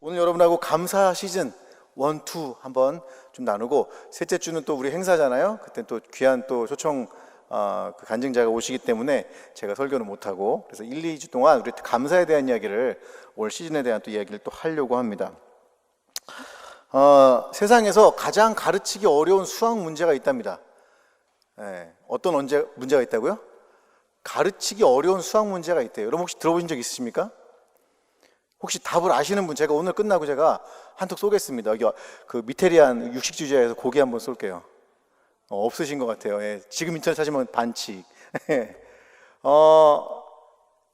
오늘 여러분하고 감사 시즌 1, 2 한번 좀 나누고, 셋째 주는 또 우리 행사잖아요. 그때 또 귀한 또 초청 그 간증자가 오시기 때문에 제가 설교는 못하고, 그래서 1, 2주 동안 우리 감사에 대한 이야기를, 올 시즌에 대한 또 이야기를 또 하려고 합니다. 세상에서 가장 가르치기 어려운 수학 문제가 있답니다. 어떤 문제가 있다고요? 가르치기 어려운 수학 문제가 있대요. 여러분 혹시 들어보신 적 있으십니까? 혹시 답을 아시는 분, 제가 오늘 끝나고 제가 한턱 쏘겠습니다. 여기 그 미테리안 육식주제에서 고기 한번 쏠게요. 없으신 것 같아요. 지금 인터넷 찾으면 반칙.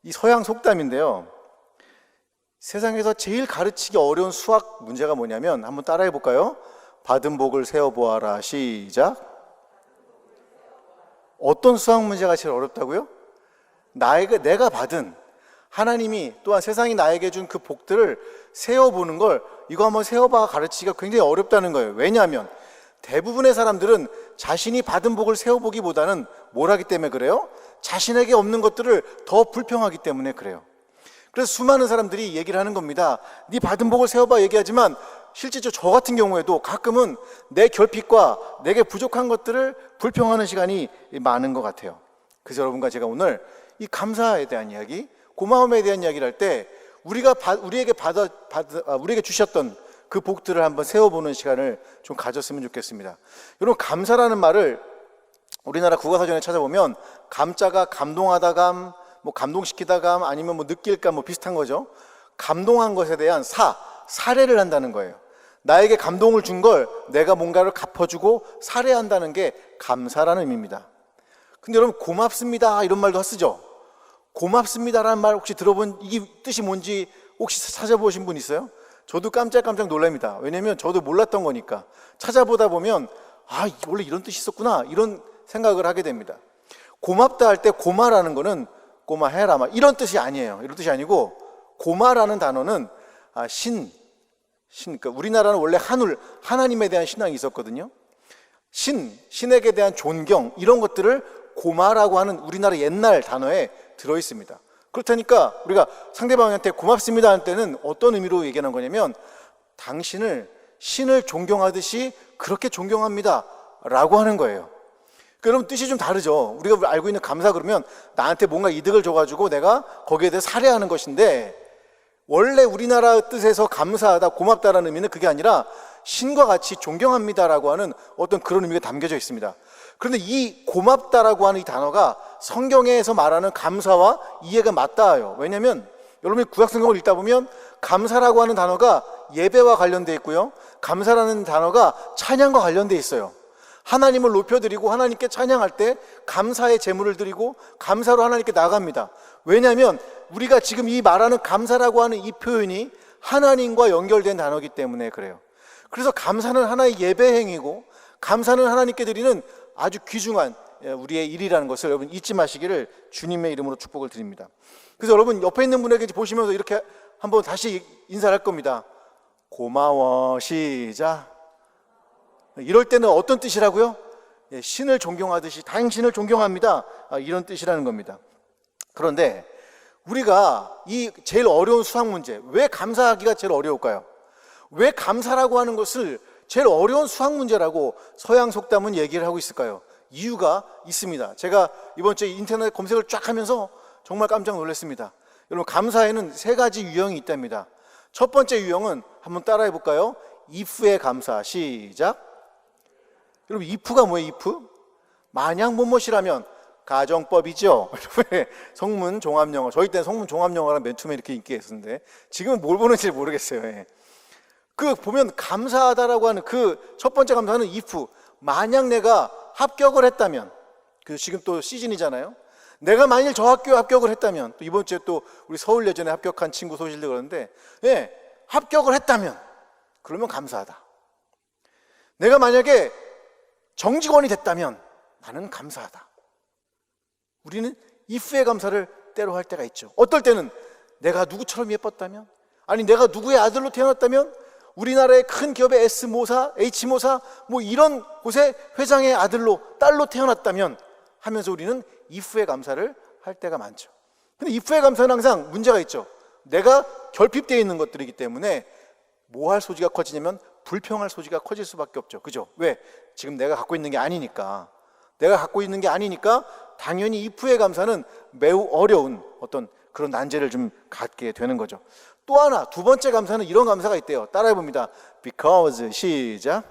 이 서양 속담인데요. 세상에서 제일 가르치기 어려운 수학 문제가 뭐냐면, 한번 따라해 볼까요? 받은 복을 세어보아라. 시작. 어떤 수학 문제가 제일 어렵다고요? 내가 받은, 하나님이 또한 세상이 나에게 준 그 복들을 세어보는 걸, 이거 한번 세어봐 가르치기가 굉장히 어렵다는 거예요. 왜냐하면 대부분의 사람들은 자신이 받은 복을 세어보기보다는 뭘 하기 때문에 그래요? 자신에게 없는 것들을 더 불평하기 때문에 그래요. 그래서 수많은 사람들이 얘기를 하는 겁니다. 네 받은 복을 세어봐 얘기하지만, 실제로 저 같은 경우에도 가끔은 내 결핍과 내게 부족한 것들을 불평하는 시간이 많은 것 같아요. 그래서 여러분과 제가 오늘 이 감사에 대한 이야기, 고마움에 대한 이야기를 할 때, 우리에게 주셨던 그 복들을 한번 세워보는 시간을 좀 가졌으면 좋겠습니다. 여러분, 감사라는 말을 우리나라 국어사전에 찾아보면, 감자가 감동하다 감, 뭐 감동시키다 감, 아니면 뭐 느낄 감, 뭐 비슷한 거죠. 감동한 것에 대한 사례를 한다는 거예요. 나에게 감동을 준 걸 내가 뭔가를 갚아주고 사례한다는 게 감사라는 의미입니다. 근데 여러분, 고맙습니다 이런 말도 쓰죠. 고맙습니다라는 말 혹시 들어본, 이게 뜻이 뭔지 혹시 찾아보신 분 있어요? 저도 깜짝깜짝 놀랍니다. 왜냐면 저도 몰랐던 거니까. 찾아보다 보면 원래 이런 뜻이 있었구나, 이런 생각을 하게 됩니다. 고맙다 할 때 고마라는 거는 고마해라 이런 뜻이 아니에요. 이런 뜻이 아니고, 고마라는 단어는 그러니까 우리나라는 원래 하나님에 대한 신앙이 있었거든요. 신에게 대한 존경, 이런 것들을 고마라고 하는 우리나라 옛날 단어에 들어있습니다. 그렇다니까 우리가 상대방한테 고맙습니다 할 때는 어떤 의미로 얘기하는 거냐면, 당신을 신을 존경하듯이 그렇게 존경합니다 라고 하는 거예요. 그럼 뜻이 좀 다르죠. 우리가 알고 있는 감사 그러면 나한테 뭔가 이득을 줘가지고 내가 거기에 대해 사례하는 것인데, 원래 우리나라 뜻에서 감사하다, 고맙다라는 의미는 그게 아니라 신과 같이 존경합니다라고 하는 어떤 그런 의미가 담겨져 있습니다. 그런데 이 고맙다라고 하는 이 단어가 성경에서 말하는 감사와 이해가 맞닿아요. 왜냐하면 여러분이 구약성경을 읽다 보면 감사라고 하는 단어가 예배와 관련되어 있고요, 감사라는 단어가 찬양과 관련되어 있어요. 하나님을 높여드리고 하나님께 찬양할 때 감사의 제물을 드리고 감사로 하나님께 나갑니다. 왜냐하면 우리가 지금 이 말하는 감사라고 하는 이 표현이 하나님과 연결된 단어이기 때문에 그래요. 그래서 감사는 하나의 예배 행위고, 감사는 하나님께 드리는 아주 귀중한 우리의 일이라는 것을 여러분 잊지 마시기를 주님의 이름으로 축복을 드립니다. 그래서 여러분 옆에 있는 분에게 보시면서 이렇게 한번 다시 인사를 할 겁니다. 고마워. 시작. 이럴 때는 어떤 뜻이라고요? 신을 존경하듯이 당신을 존경합니다, 이런 뜻이라는 겁니다. 그런데 우리가 이 제일 어려운 수학 문제, 왜 감사하기가 제일 어려울까요? 왜 감사라고 하는 것을 제일 어려운 수학 문제라고 서양 속담은 얘기를 하고 있을까요? 이유가 있습니다. 제가 이번 주에 인터넷 검색을 쫙 하면서 정말 깜짝 놀랐습니다. 여러분, 감사에는 3가지 유형이 있답니다. 첫 번째 유형은 한번 따라해 볼까요? if의 감사. 시작. 여러분, if가 뭐예요? if? 만약 뭐뭐이라면, 가정법이죠. 성문 종합영어, 저희 때는 성문 종합영어랑 맨투맨 이렇게 인기가 있었는데 지금은 뭘 보는지 모르겠어요. 그 보면 감사하다라고 하는 그 첫 번째 감사는 if, 만약 내가 합격을 했다면, 그 지금 또 시즌이잖아요. 내가 만일 저 학교에 합격을 했다면, 또 이번 주에 또 우리 서울예전에 합격한 친구 소식도 그러는데, 합격을 했다면 그러면 감사하다. 내가 만약에 정직원이 됐다면 나는 감사하다. 우리는 if의 감사를 때로 할 때가 있죠. 어떨 때는 내가 누구처럼 예뻤다면, 아니 내가 누구의 아들로 태어났다면, 우리나라의 큰 기업의 S모사, H모사 뭐 이런 곳의 회장의 아들로, 딸로 태어났다면 하면서 우리는 if의 감사를 할 때가 많죠. 근데 if의 감사는 항상 문제가 있죠. 내가 결핍되어 있는 것들이기 때문에 뭐 할 소지가 커지냐면 불평할 소지가 커질 수밖에 없죠. 그죠? 왜? 지금 내가 갖고 있는 게 아니니까. 내가 갖고 있는 게 아니니까 당연히 if의 감사는 매우 어려운 어떤 그런 난제를 좀 갖게 되는 거죠. 또 하나, 두 번째 감사는 이런 감사가 있대요. 따라해 봅니다. because, 시작.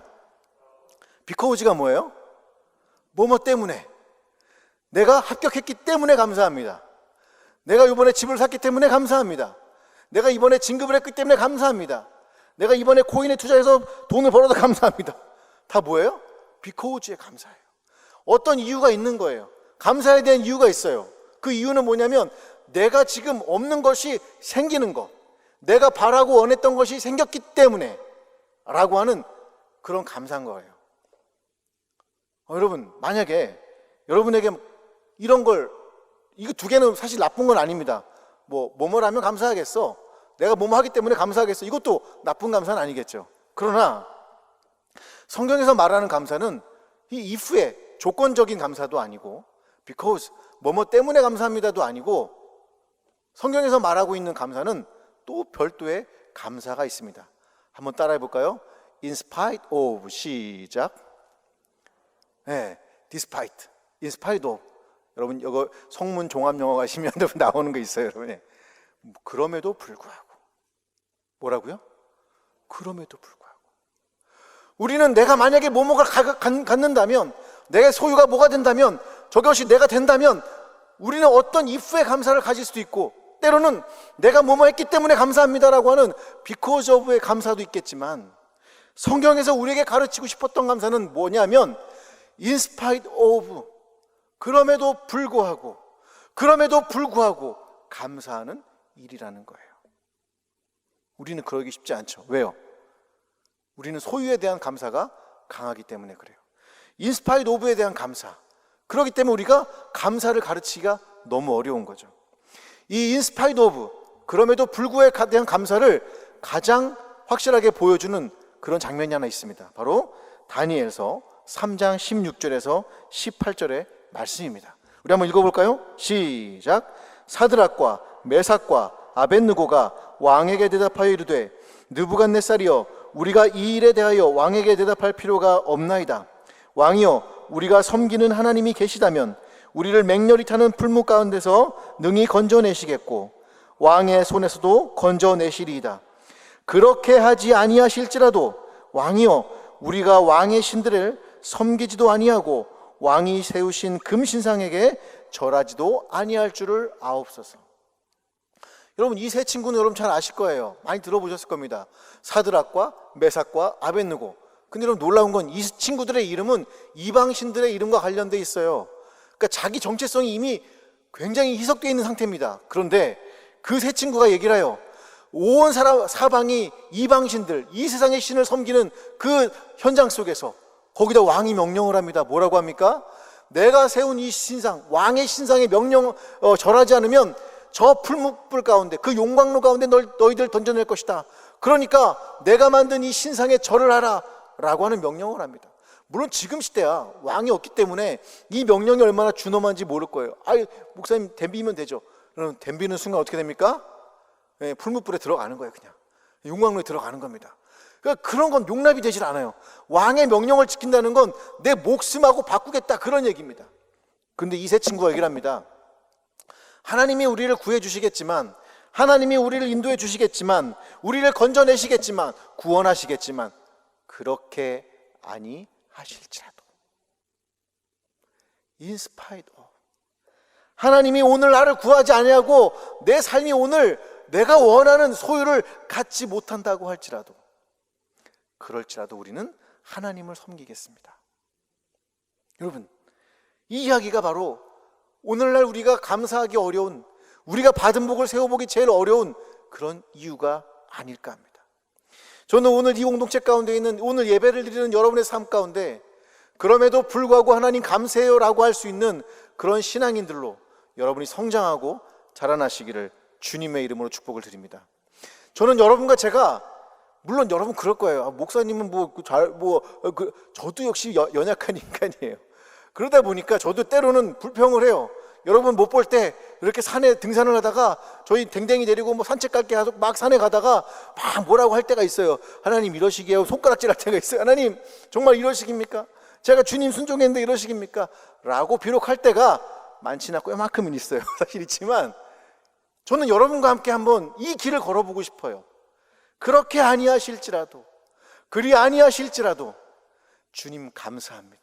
because가 뭐예요? 뭐뭐 때문에. 내가 합격했기 때문에 감사합니다. 내가 이번에 집을 샀기 때문에 감사합니다. 내가 이번에 진급을 했기 때문에 감사합니다. 내가 이번에 코인에 투자해서 돈을 벌어서 감사합니다. 다 뭐예요? because에 감사해요. 어떤 이유가 있는 거예요. 감사에 대한 이유가 있어요. 그 이유는 뭐냐면 내가 지금 없는 것이 생기는 것, 내가 바라고 원했던 것이 생겼기 때문에 라고 하는 그런 감사인 거예요. 여러분, 만약에 여러분에게 이런 걸, 이거 두 개는 사실 나쁜 건 아닙니다. 뭐뭐를 하면 감사하겠어, 내가 뭐뭐 하기 때문에 감사하겠어, 이것도 나쁜 감사는 아니겠죠. 그러나 성경에서 말하는 감사는 이 if의 조건적인 감사도 아니고 because, 뭐뭐 때문에 감사합니다도 아니고, 성경에서 말하고 있는 감사는 또 별도의 감사가 있습니다. 한번 따라해 볼까요? In spite of, 시작. 네, despite, in spite of. 여러분 이거 성문 종합영어 가시면 나오는 거 있어요, 여러분. 그럼에도 불구하고. 뭐라고요? 그럼에도 불구하고. 우리는 내가 만약에 뭐뭐가 갖는다면, 내 소유가 뭐가 된다면, 저것이 내가 된다면 우리는 어떤 if의 감사를 가질 수도 있고, 때로는 내가 뭐뭐 했기 때문에 감사합니다라고 하는 because of의 감사도 있겠지만, 성경에서 우리에게 가르치고 싶었던 감사는 뭐냐면 in spite of, 그럼에도 불구하고, 그럼에도 불구하고 감사하는 일이라는 거예요. 우리는 그러기 쉽지 않죠. 왜요? 우리는 소유에 대한 감사가 강하기 때문에 그래요. in spite of에 대한 감사, 그렇기 때문에 우리가 감사를 가르치기가 너무 어려운 거죠. 이 in spite of, 그럼에도 불구에 대한 감사를 가장 확실하게 보여주는 그런 장면이 하나 있습니다. 바로 다니엘서 3장 16절에서 18절의 말씀입니다. 우리 한번 읽어볼까요? 시작. 사드락과 메삭과 아벳느고가 왕에게 대답하여 이르되, 느부갓네살이여, 우리가 이 일에 대하여 왕에게 대답할 필요가 없나이다. 왕이여, 우리가 섬기는 하나님이 계시다면 우리를 맹렬히 타는 풀무 가운데서 능히 건져내시겠고 왕의 손에서도 건져내시리이다. 그렇게 하지 아니하실지라도 왕이여, 우리가 왕의 신들을 섬기지도 아니하고 왕이 세우신 금신상에게 절하지도 아니할 줄을 아옵소서. 여러분, 이 세 친구는 여러분 잘 아실 거예요. 많이 들어보셨을 겁니다. 사드락과 메삭과 아벳느고. 근데 여러분 놀라운 건 이 친구들의 이름은 이방신들의 이름과 관련되어 있어요. 그러니까 자기 정체성이 이미 굉장히 희석되어 있는 상태입니다. 그런데 그 세 친구가 얘기를 해요. 온 사방이 이방신들, 이 세상의 신을 섬기는 그 현장 속에서 거기다 왕이 명령을 합니다. 뭐라고 합니까? 내가 세운 이 신상, 왕의 신상에 절하지 않으면 저 풀무불 가운데, 그 용광로 가운데 너희들 던져낼 것이다. 그러니까 내가 만든 이 신상에 절을 하라 라고 하는 명령을 합니다. 물론 지금 시대야 왕이 없기 때문에 이 명령이 얼마나 준엄한지 모를 거예요. 목사님 댐비면 되죠. 그럼 댐비는 순간 어떻게 됩니까? 네, 풀무불에 들어가는 거예요. 그냥 용광로에 들어가는 겁니다. 그러니까 그런 건 용납이 되질 않아요. 왕의 명령을 지킨다는 건 내 목숨하고 바꾸겠다, 그런 얘기입니다. 근데 이 세 친구가 얘기를 합니다. 하나님이 우리를 구해 주시겠지만, 하나님이 우리를 인도해 주시겠지만, 우리를 건져내시겠지만, 구원하시겠지만, 그렇게 아니하실지라도, in spite of, 하나님이 오늘 나를 구하지 아니하고 내 삶이 오늘 내가 원하는 소유를 갖지 못한다고 할지라도, 그럴지라도 우리는 하나님을 섬기겠습니다. 여러분, 이 이야기가 바로 오늘날 우리가 감사하기 어려운, 우리가 받은 복을 세워보기 제일 어려운 그런 이유가 아닐까 합니다. 저는 오늘 이 공동체 가운데 있는, 오늘 예배를 드리는 여러분의 삶 가운데 그럼에도 불구하고 하나님 감사해요 라고 할 수 있는 그런 신앙인들로 여러분이 성장하고 자라나시기를 주님의 이름으로 축복을 드립니다. 저는 여러분과 제가, 물론 여러분 그럴 거예요. 목사님은 저도 역시 연약한 인간이에요. 그러다 보니까 저도 때로는 불평을 해요. 여러분 못 볼 때 이렇게 산에 등산을 하다가 저희 댕댕이 데리고 뭐 산책 갈게 하고 막 산에 가다가 막 뭐라고 할 때가 있어요. 하나님 이러시기에요. 손가락질 할 때가 있어요. 하나님 정말 이러시깁니까? 제가 주님 순종했는데 이러시깁니까? 라고 비록 할 때가 많지는 않고 요만큼은 있어요. 사실 있지만 저는 여러분과 함께 한번 이 길을 걸어보고 싶어요. 그렇게 아니하실지라도, 그리 아니하실지라도 주님 감사합니다.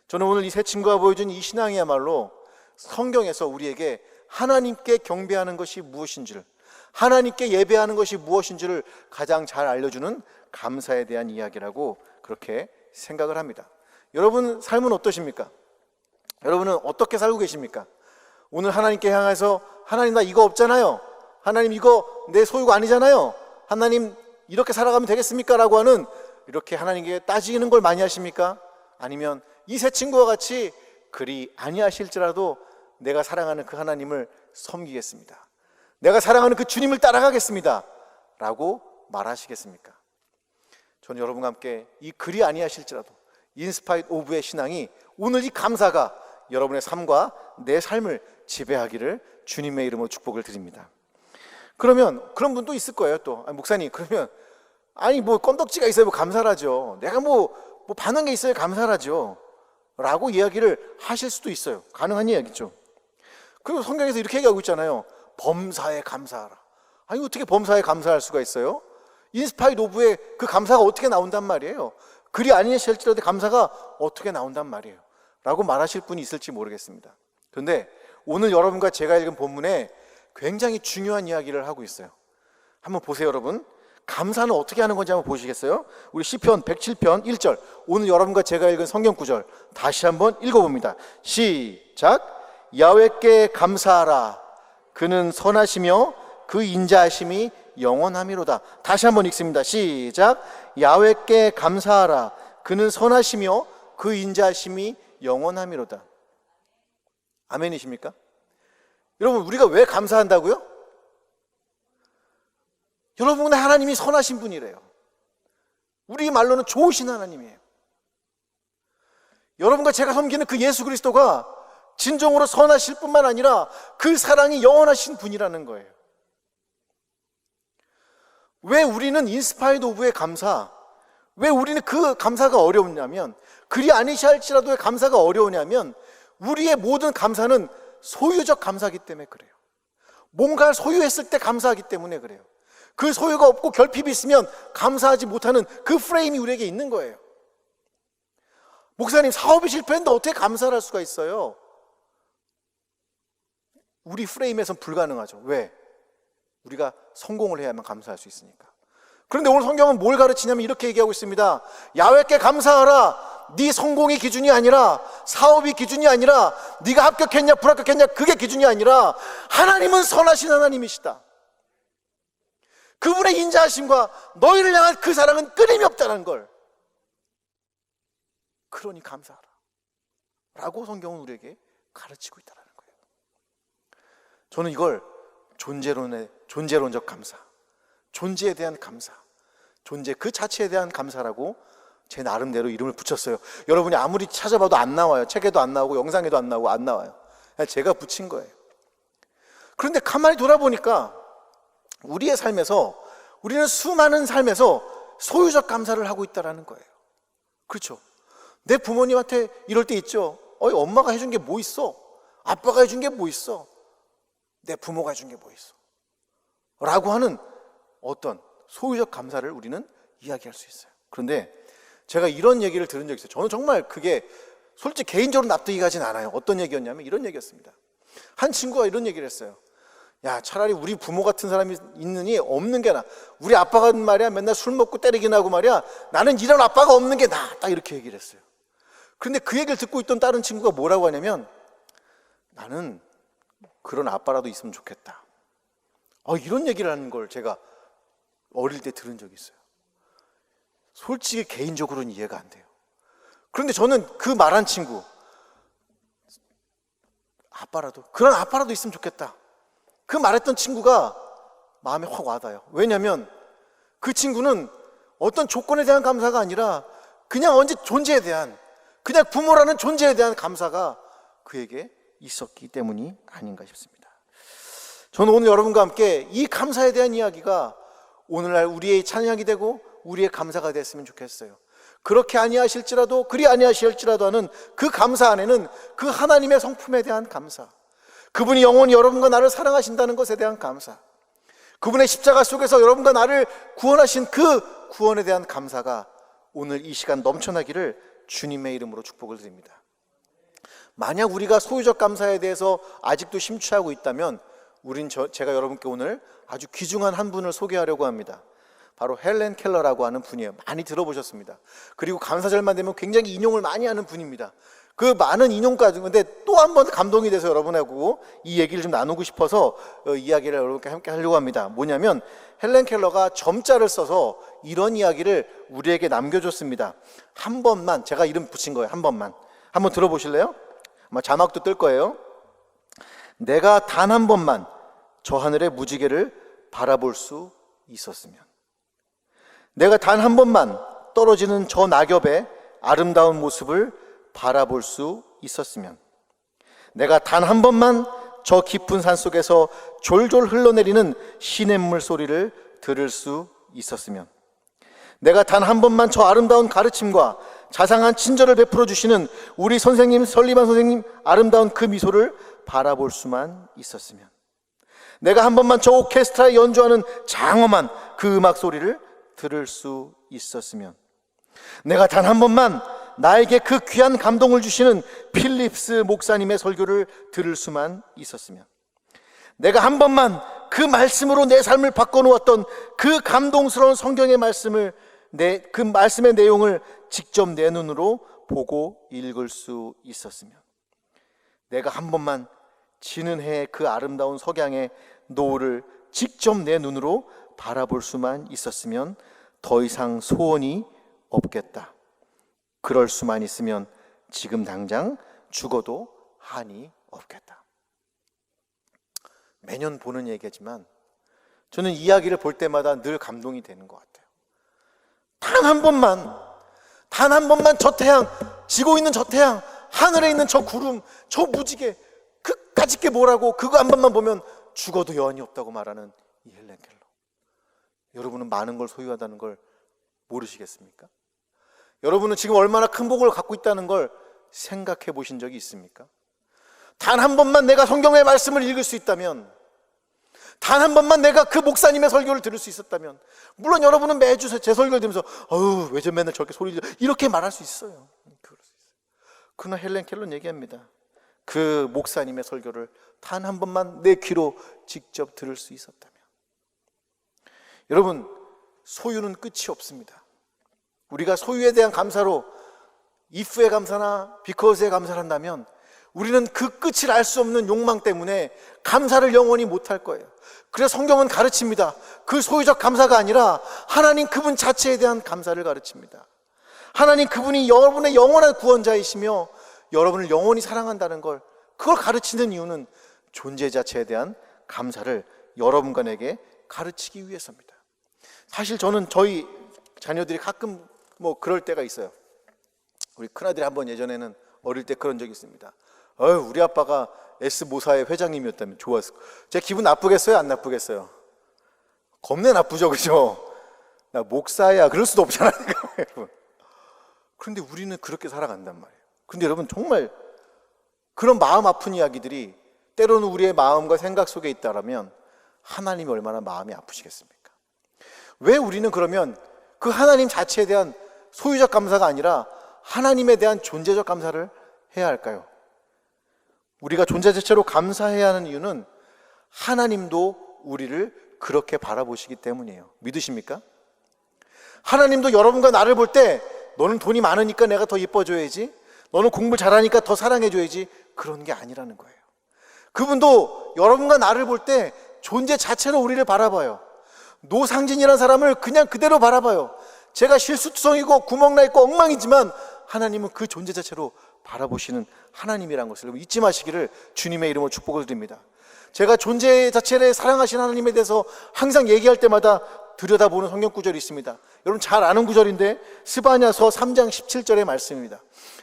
저는 오늘 이 세 친구가 보여준 이 신앙이야말로 성경에서 우리에게 하나님께 경배하는 것이 무엇인지를, 하나님께 예배하는 것이 무엇인지를 가장 잘 알려주는 감사에 대한 이야기라고 그렇게 생각을 합니다. 여러분 삶은 어떠십니까? 여러분은 어떻게 살고 계십니까? 오늘 하나님께 향해서 하나님 나 이거 없잖아요. 하나님 이거 내 소유가 아니잖아요. 하나님 이렇게 살아가면 되겠습니까? 라고 하는 이렇게 하나님께 따지는 걸 많이 하십니까? 아니면 이 세 친구와 같이 그리 아니하실지라도 내가 사랑하는 그 하나님을 섬기겠습니다. 내가 사랑하는 그 주님을 따라가겠습니다. 라고 말하시겠습니까? 저는 여러분과 함께 이 그리 아니하실지라도 인스파이드 오브의 신앙이 오늘 이 감사가 여러분의 삶과 내 삶을 지배하기를 주님의 이름으로 축복을 드립니다. 그러면 그런 분도 있을 거예요. 또 목사님 그러면 아니 뭐 건덕지가 있어야 뭐 감사하죠. 내가 뭐 받는 게 있어야 감사하죠. 라고 이야기를 하실 수도 있어요. 가능한 이야기죠. 그리고 성경에서 이렇게 얘기하고 있잖아요. 범사에 감사하라. 아니 어떻게 범사에 감사할 수가 있어요? 인스파이드 오브의 그 감사가 어떻게 나온단 말이에요. 그리 아니실지라도 감사가 어떻게 나온단 말이에요. 라고 말하실 분이 있을지 모르겠습니다. 그런데 오늘 여러분과 제가 읽은 본문에 굉장히 중요한 이야기를 하고 있어요. 한번 보세요 여러분. 감사는 어떻게 하는 건지 한번 보시겠어요? 우리 시편 107편 1절 오늘 여러분과 제가 읽은 성경 구절 다시 한번 읽어봅니다. 시작. 야훼께 감사하라. 그는 선하시며 그 인자하심이 영원하미로다. 다시 한번 읽습니다. 시작. 야훼께 감사하라. 그는 선하시며 그 인자하심이 영원하미로다. 아멘이십니까? 여러분 우리가 왜 감사한다고요? 여러분은 하나님이 선하신 분이래요. 우리 말로는 좋으신 하나님이에요. 여러분과 제가 섬기는 그 예수 그리스도가 진정으로 선하실 뿐만 아니라 그 사랑이 영원하신 분이라는 거예요. 왜 우리는 인스파이드 오브의 감사, 왜 우리는 그 감사가 어려우냐면, 그리 아니할지라도의 감사가 어려우냐면 우리의 모든 감사는 소유적 감사이기 때문에 그래요. 뭔가를 소유했을 때 감사하기 때문에 그래요. 그 소유가 없고 결핍이 있으면 감사하지 못하는 그 프레임이 우리에게 있는 거예요. 목사님 사업이 실패했는데 어떻게 감사를 할 수가 있어요? 우리 프레임에선 불가능하죠. 왜? 우리가 성공을 해야만 감사할 수 있으니까. 그런데 오늘 성경은 뭘 가르치냐면 이렇게 얘기하고 있습니다. 야훼께 감사하라. 네 성공이 기준이 아니라, 사업이 기준이 아니라, 네가 합격했냐 불합격했냐 그게 기준이 아니라 하나님은 선하신 하나님이시다. 그분의 인자하심과 너희를 향한 그 사랑은 끊임이 없다는 걸, 그러니 감사하라 라고 성경은 우리에게 가르치고 있다는 거예요. 저는 이걸 존재론적 감사, 존재에 대한 감사, 존재 그 자체에 대한 감사라고 제 나름대로 이름을 붙였어요. 여러분이 아무리 찾아봐도 안 나와요. 책에도 안 나오고 영상에도 안 나오고 안 나와요. 제가 붙인 거예요. 그런데 가만히 돌아보니까 우리의 삶에서, 우리는 수많은 삶에서 소유적 감사를 하고 있다는 거예요. 그렇죠? 내 부모님한테 이럴 때 있죠. 엄마가 해준 게 뭐 있어? 아빠가 해준 게 뭐 있어? 내 부모가 해준 게 뭐 있어? 라고 하는 어떤 소유적 감사를 우리는 이야기할 수 있어요. 그런데 제가 이런 얘기를 들은 적이 있어요. 저는 정말 그게 솔직히 개인적으로 납득이 가진 않아요. 어떤 얘기였냐면 이런 얘기였습니다. 한 친구가 이런 얘기를 했어요. 야, 차라리 우리 부모 같은 사람이 있느니 없는 게 나아. 우리 아빠가 말이야 맨날 술 먹고 때리긴 하고 말이야 나는 이런 아빠가 없는 게 나아. 딱 이렇게 얘기를 했어요. 그런데 그 얘기를 듣고 있던 다른 친구가 뭐라고 하냐면 나는 그런 아빠라도 있으면 좋겠다. 이런 얘기를 하는 걸 제가 어릴 때 들은 적이 있어요. 솔직히 개인적으로는 이해가 안 돼요. 그런데 저는 그 말한 친구, 그런 아빠라도 있으면 좋겠다, 그 말했던 친구가 마음에 확 와닿아요. 왜냐하면 그 친구는 어떤 조건에 대한 감사가 아니라 그냥 존재에 대한, 그냥 부모라는 존재에 대한 감사가 그에게 있었기 때문이 아닌가 싶습니다. 저는 오늘 여러분과 함께 이 감사에 대한 이야기가 오늘날 우리의 찬양이 되고 우리의 감사가 됐으면 좋겠어요. 그렇게 아니하실지라도 그리 아니하실지라도 하는 그 감사 안에는 그 하나님의 성품에 대한 감사, 그분이 영원히 여러분과 나를 사랑하신다는 것에 대한 감사, 그분의 십자가 속에서 여러분과 나를 구원하신 그 구원에 대한 감사가 오늘 이 시간 넘쳐나기를 주님의 이름으로 축복을 드립니다. 만약 우리가 소유적 감사에 대해서 아직도 심취하고 있다면 제가 여러분께 오늘 아주 귀중한 한 분을 소개하려고 합니다. 바로 헬렌 켈러라고 하는 분이에요. 많이 들어보셨습니다. 그리고 감사절만 되면 굉장히 인용을 많이 하는 분입니다. 그 많은 인용까지, 근데 또 한 번 감동이 돼서 여러분하고 이 얘기를 좀 나누고 싶어서 이야기를 여러분께 함께 하려고 합니다. 뭐냐면 헬렌 켈러가 점자를 써서 이런 이야기를 우리에게 남겨줬습니다. 한 번만, 제가 이름 붙인 거예요. 한 번만. 한번 들어보실래요? 아마 자막도 뜰 거예요. 내가 단 한 번만 저 하늘의 무지개를 바라볼 수 있었으면, 내가 단 한 번만 떨어지는 저 낙엽의 아름다운 모습을 바라볼 수 있었으면, 내가 단 한 번만 저 깊은 산속에서 졸졸 흘러내리는 시냇물 소리를 들을 수 있었으면, 내가 단 한 번만 저 아름다운 가르침과 자상한 친절을 베풀어 주시는 우리 선생님, 설리반 선생님 아름다운 그 미소를 바라볼 수만 있었으면, 내가 한 번만 저 오케스트라에 연주하는 장엄한 그 음악 소리를 들을 수 있었으면, 내가 단 한 번만 나에게 그 귀한 감동을 주시는 필립스 목사님의 설교를 들을 수만 있었으면, 내가 한 번만 그 말씀으로 내 삶을 바꿔놓았던 그 감동스러운 성경의 말씀을, 그 말씀의 내용을 직접 내 눈으로 보고 읽을 수 있었으면, 내가 한 번만 지는 해의 그 아름다운 석양의 노을을 직접 내 눈으로 바라볼 수만 있었으면 더 이상 소원이 없겠다. 그럴 수만 있으면 지금 당장 죽어도 한이 없겠다. 매년 보는 얘기지만 저는 이 이야기를 볼 때마다 늘 감동이 되는 것 같아요. 단 한 번만 저 태양, 지고 있는 저 태양, 하늘에 있는 저 구름, 저 무지개, 그까짓 게 뭐라고, 그거 한 번만 보면 죽어도 여한이 없다고 말하는 이 헬렌 켈러. 여러분은 많은 걸 소유하다는 걸 모르시겠습니까? 여러분은 지금 얼마나 큰 복을 갖고 있다는 걸 생각해 보신 적이 있습니까? 단 한 번만 내가 성경의 말씀을 읽을 수 있다면, 단 한 번만 내가 그 목사님의 설교를 들을 수 있었다면, 물론 여러분은 매주 제 설교를 들으면서 어휴 왜 저 맨날 저렇게 소리 질러, 이렇게 말할 수 있어요. 그러나 헬렌 켈러는 얘기합니다. 그 목사님의 설교를 단 한 번만 내 귀로 직접 들을 수 있었다면. 여러분, 소유는 끝이 없습니다. 우리가 소유에 대한 감사로 if의 감사나 because의 감사를 한다면 우리는 그 끝을 알 수 없는 욕망 때문에 감사를 영원히 못할 거예요. 그래서 성경은 가르칩니다. 그 소유적 감사가 아니라 하나님 그분 자체에 대한 감사를 가르칩니다. 하나님 그분이 여러분의 영원한 구원자이시며 여러분을 영원히 사랑한다는 걸, 그걸 가르치는 이유는 존재 자체에 대한 감사를 여러분과 내게 가르치기 위해서입니다. 사실 저는 저희 자녀들이 가끔 그럴 때가 있어요. 우리 큰아들이 한번 예전에는 어릴 때 그런 적이 있습니다. 우리 아빠가 S모사의 회장님이었다면 좋았을 거예요. 제가 기분 나쁘겠어요? 안 나쁘겠어요? 겁내 나쁘죠, 그죠? 나 목사야, 그럴 수도 없잖아요, 여러분. 그런데 우리는 그렇게 살아간단 말이에요. 근데 여러분, 정말 그런 마음 아픈 이야기들이 때로는 우리의 마음과 생각 속에 있다라면 하나님이 얼마나 마음이 아프시겠습니까? 왜 우리는 그러면 그 하나님 자체에 대한 소유적 감사가 아니라 하나님에 대한 존재적 감사를 해야 할까요? 우리가 존재 자체로 감사해야 하는 이유는 하나님도 우리를 그렇게 바라보시기 때문이에요. 믿으십니까? 하나님도 여러분과 나를 볼 때 너는 돈이 많으니까 내가 더 예뻐줘야지, 너는 공부 잘하니까 더 사랑해줘야지, 그런 게 아니라는 거예요. 그분도 여러분과 나를 볼 때 존재 자체로 우리를 바라봐요. 노상진이라는 사람을 그냥 그대로 바라봐요. 제가 실수투성이고 구멍나 있고 엉망이지만 하나님은 그 존재 자체로 바라보시는 하나님이라는 것을 잊지 마시기를 주님의 이름으로 축복을 드립니다. 제가 존재 자체를 사랑하신 하나님에 대해서 항상 얘기할 때마다 들여다보는 성경 구절이 있습니다. 여러분 잘 아는 구절인데 스바냐서 3장 17절의 말씀입니다.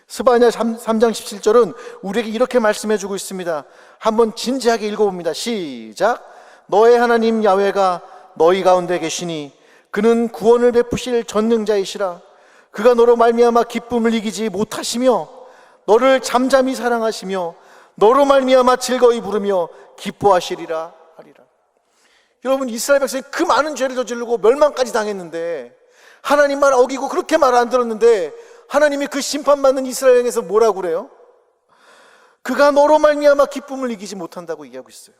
스바냐 3장 17절은 우리에게 이렇게 말씀해 주고 있습니다. 한번 진지하게 읽어봅니다. 시작. 너의 하나님 야훼가 너희 가운데 계시니 그는 구원을 베푸실 전능자이시라. 그가 너로 말미암아 기쁨을 이기지 못하시며 너를 잠잠히 사랑하시며 너로 말미암아 즐거이 부르며 기뻐하시리라 하리라. 여러분 이스라엘 백성이 그 많은 죄를 저지르고 멸망까지 당했는데 하나님만 어기고 그렇게 말 안 들었는데 하나님이 그 심판받는 이스라엘에서 뭐라고 그래요? 그가 너로 말미암아 기쁨을 이기지 못한다고 얘기하고 있어요.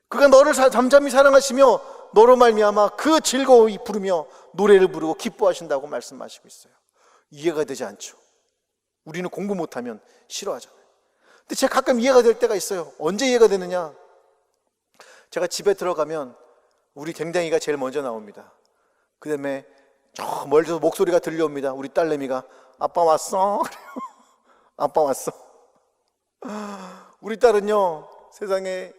그가 너를 잠잠히 사랑하시며 너로 말미암아 그 즐거이 부르며 노래를 부르고 기뻐하신다고 말씀하시고 있어요. 이해가 되지 않죠. 우리는 공부 못하면 싫어하잖아요. 근데 제가 가끔 이해가 될 때가 있어요. 언제 이해가 되느냐? 제가 집에 들어가면 우리 댕댕이가 제일 먼저 나옵니다. 그 다음에 저 멀리서 목소리가 들려옵니다. 우리 딸내미가 아빠 왔어? 아빠 왔어. 우리 딸은요 세상에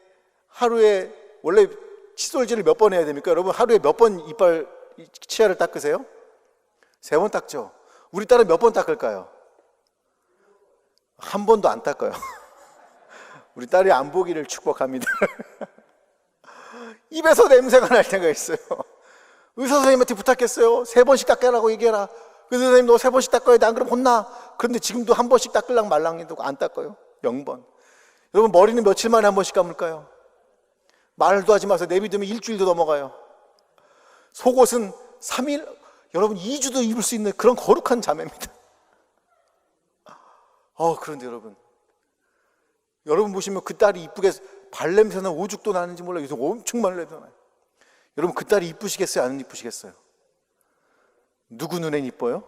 하루에 원래 칫솔질을 몇 번 해야 됩니까? 여러분 하루에 몇 번 이빨 치아를 닦으세요? 3번 닦죠. 우리 딸은 몇 번 닦을까요? 한 번도 안 닦아요. 우리 딸이 안 보기를 축복합니다. 입에서 냄새가 날 때가 있어요. 의사 선생님한테 부탁했어요. 3번씩 닦으라고 얘기해라. 의사 선생님 너 3번씩 닦아야 돼. 안 그러면 혼나. 그런데 지금도 한 번씩 닦으려고 말랑해도 안 닦아요. 0번. 여러분 머리는 며칠 만에 한 번씩 감을까요? 말도 하지 마세요. 내비두면 일주일도 넘어가요. 속옷은 3일, 여러분 2주도 입을 수 있는 그런 거룩한 자매입니다. 그런데 여러분 보시면 그 딸이 이쁘게 발냄새나 오죽도 나는지 몰라요. 요새 엄청 많이 냄새나요. 여러분 그 딸이 이쁘시겠어요? 안 이쁘시겠어요? 누구 눈엔 이뻐요?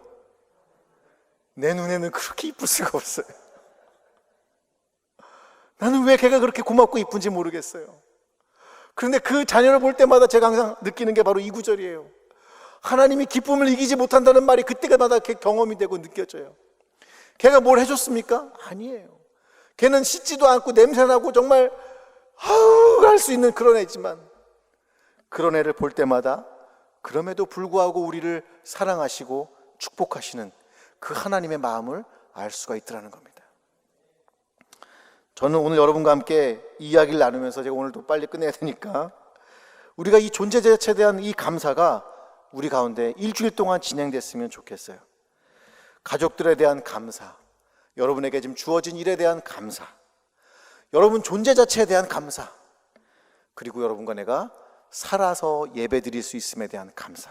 내 눈에는 그렇게 이쁠 수가 없어요. 나는 왜 걔가 그렇게 고맙고 이쁜지 모르겠어요. 그런데 그 자녀를 볼 때마다 제가 항상 느끼는 게 바로 이 구절이에요. 하나님이 기쁨을 이기지 못한다는 말이 그때마다 경험이 되고 느껴져요. 걔가 뭘 해줬습니까? 아니에요. 걔는 씻지도 않고 냄새나고 정말 할 수 있는 그런 애지만 그런 애를 볼 때마다 그럼에도 불구하고 우리를 사랑하시고 축복하시는 그 하나님의 마음을 알 수가 있더라는 겁니다. 저는 오늘 여러분과 함께 이 이야기를 나누면서 제가 오늘도 빨리 끝내야 되니까 우리가 이 존재 자체에 대한 이 감사가 우리 가운데 일주일 동안 진행됐으면 좋겠어요. 가족들에 대한 감사, 여러분에게 지금 주어진 일에 대한 감사, 여러분 존재 자체에 대한 감사, 그리고 여러분과 내가 살아서 예배 드릴 수 있음에 대한 감사.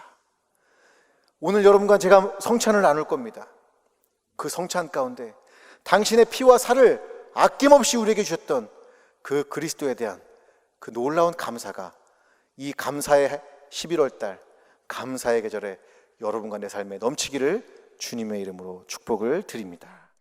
오늘 여러분과 제가 성찬을 나눌 겁니다. 그 성찬 가운데 당신의 피와 살을 아낌없이 우리에게 주셨던 그 그리스도에 대한 그 놀라운 감사가 이 감사의 11월 달 감사의 계절에 여러분과 내 삶에 넘치기를 주님의 이름으로 축복을 드립니다.